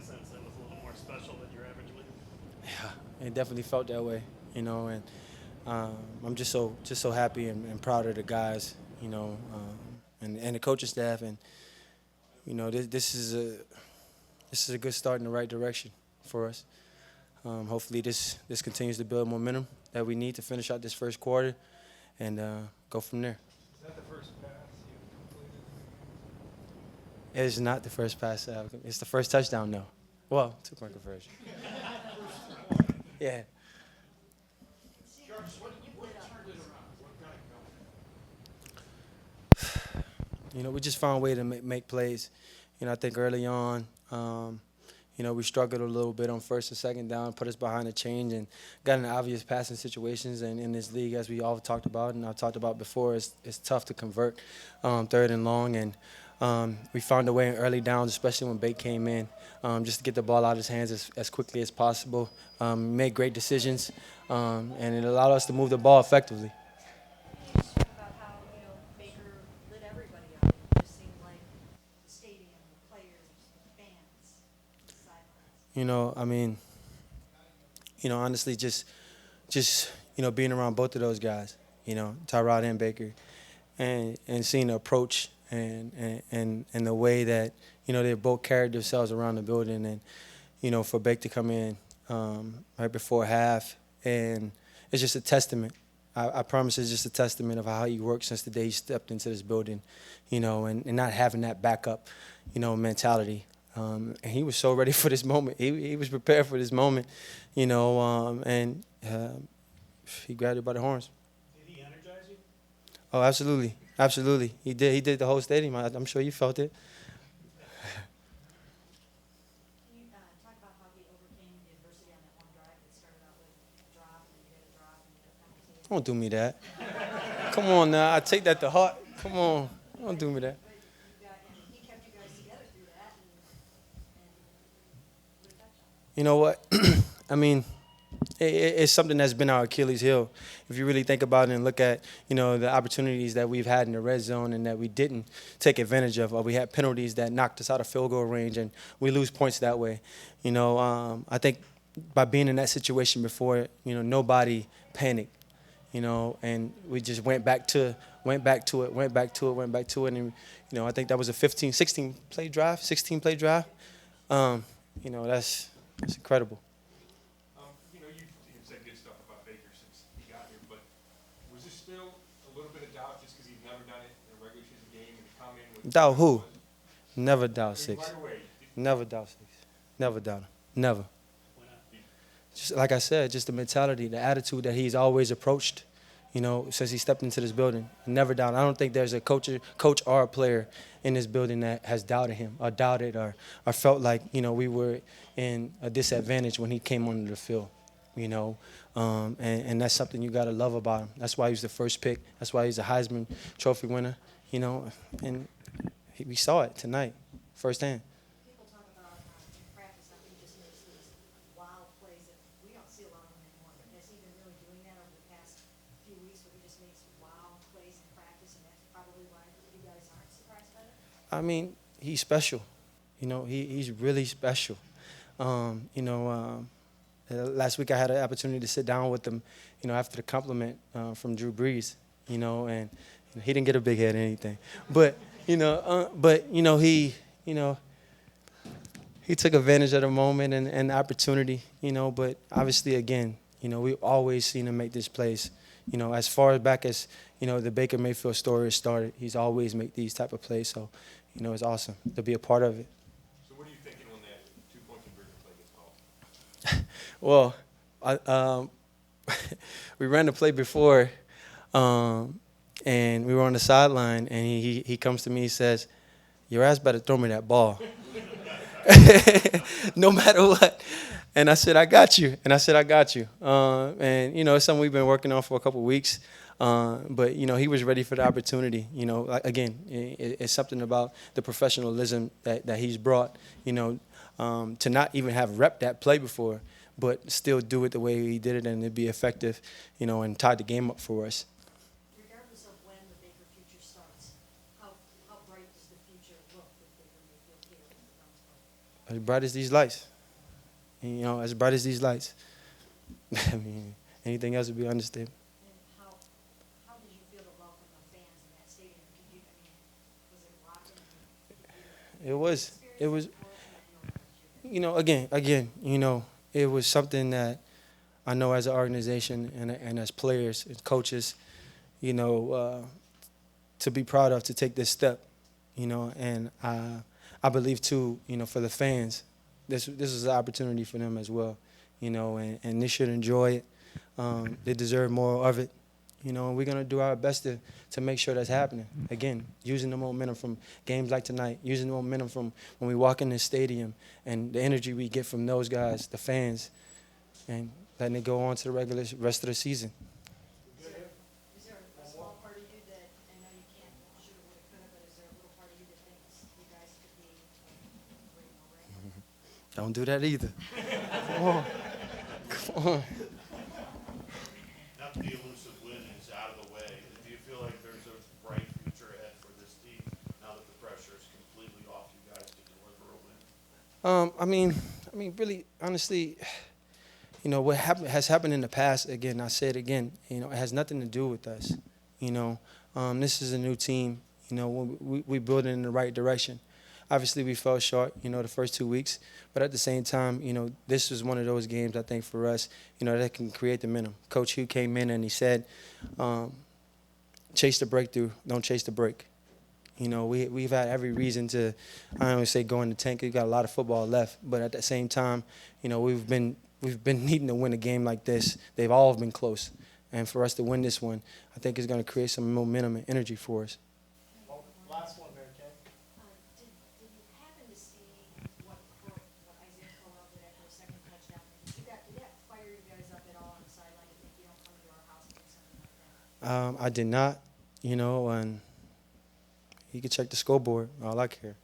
sense that was a little more special than your average league? Yeah, it definitely felt that way, and I'm just so happy and proud of the guys, and the coaching staff, and this is a good start in the right direction for us. Hopefully, this continues to build momentum that we need to finish out this first quarter and go from there. Is that the first pass you've completed in It's not the first pass. It's the first touchdown, though. Well, two-point conversion. Yeah. Jarvis, what turned it around? What got it We just found a way to make plays. I think early on, we struggled a little bit on first and second down, put us behind the chains, and got in obvious passing situations. And in this league, as we all talked about, and I've talked about before, it's tough to convert third and long. And we found a way in early downs, especially when Bate came in, just to get the ball out of his hands as quickly as possible. Made great decisions, and it allowed us to move the ball effectively. You just talk about how, Baker lit everybody up. It just seemed like the stadium, the players, the fans, the sidelines. I mean, honestly, just being around both of those guys, Tyrod and Baker, and seeing the approach and the way that they both carried themselves around the building, and for Baker to come in right before half, and it's just a testament. I promise it's just a testament of how he worked since the day he stepped into this building, and not having that backup, mentality. And he was so ready for this moment. He was prepared for this moment, and he grabbed it by the horns. Did he energize you? Oh, absolutely, absolutely. He did. He did the whole stadium. I'm sure you felt it. Can you talk about how he overcame the adversity on that one drive that started out with a drop and then you had a drop and you had a penalty? Don't do me that. Come on now. I take that to heart. Come on. Don't do me that. But and he kept you guys together through that and with a touchdown. You know what? I mean, it's something that's been our Achilles heel. If you really think about it and look at, the opportunities that we've had in the red zone and that we didn't take advantage of, or we had penalties that knocked us out of field goal range and we lose points that way. I think by being in that situation before, nobody panicked, and we just went back to it. And, I think that was a 16 play drive. That's incredible. you said good stuff about Baker since he got here, but was there still a little bit of doubt just because he's never done it in a regular season game and to come in with Doubt who? Never doubt I mean, six. right away, Never doubt six. Never doubt him. Never. Why not? Just like I said, just the mentality, the attitude that he's always approached, since he stepped into this building. Never doubt. I don't think there's a coach or a player in this building that has doubted him or doubted or felt like, we were in a disadvantage when he came onto the field. And that's something you got to love about him. That's why he was the first pick. That's why he's a Heisman Trophy winner, and we saw it tonight firsthand. People talk about in practice how he just makes these wild plays that we don't see a lot of them anymore. But has he been really doing that over the past few weeks where he just makes wild plays in practice and that's probably why you guys aren't surprised by it? I mean, he's special. He's really special. Last week I had an opportunity to sit down with him, after the compliment from Drew Brees, and he didn't get a big head or anything, but he took advantage of the moment and the opportunity, but obviously again, we've always seen him make this plays, as far back as the Baker Mayfield story started. He's always made these type of plays, so it's awesome to be a part of it. So what are you thinking when that 2-point conversion play gets called? Well, we ran the play before, and we were on the sideline, and he comes to me, he says, "Your ass better throw me that ball." No matter what. And I said, "I got you." And it's something we've been working on for a couple of weeks. But he was ready for the opportunity. Again, it's something about the professionalism that he's brought, to not even have rep that play before, but still do it the way he did it and it be effective, and tied the game up for us. Regardless of when the Baker future starts, how bright does the future look with Baker Mayfield here in the Browns? as bright as these lights. And, as bright as these lights. I mean, anything else would be an understatement. And how did you feel to welcome the fans in that stadium? Was it rocking? It was. It was. Experience before, and then Again, it was something that I know as an organization and as players and coaches, to be proud of, to take this step, and I believe too, for the fans, this is an opportunity for them as well, and they should enjoy it. They deserve more of it, and we're gonna do our best to make sure that's happening. Again, using the momentum from games like tonight, using the momentum from when we walk in the stadium, and the energy we get from those guys, the fans, and letting it go on to the rest of the season. Is there a small part of you that, I know you can't, shoulda, woulda, coulda, but is there a little part of you that thinks you guys could be ring a ring? Don't do that either. Come on. Come on. Now that the elusive win is out of the way, do you feel like there's a bright future ahead for this team now that the pressure is completely off you guys to deliver a win? I mean, really, honestly, what has happened in the past. Again, I say it again. It has nothing to do with us. This is a new team. We build it in the right direction. Obviously, we fell short, the first 2 weeks. But at the same time, this was one of those games, I think, for us, that can create the momentum. Coach Hugh came in and he said, chase the breakthrough, don't chase the break. We've had every reason to, I don't want to say go in the tank. We've got a lot of football left. But at the same time, we've been needing to win a game like this. They've all been close. And for us to win this one, I think it's going to create some momentum and energy for us. Last one, Mary Kay. Did you happen to see what Isaiah Crowell did after a second touchdown? Did that fire you guys up at all on the sideline? You think you don't come to our house and do something like that? I did not, and you can check the scoreboard. All I care.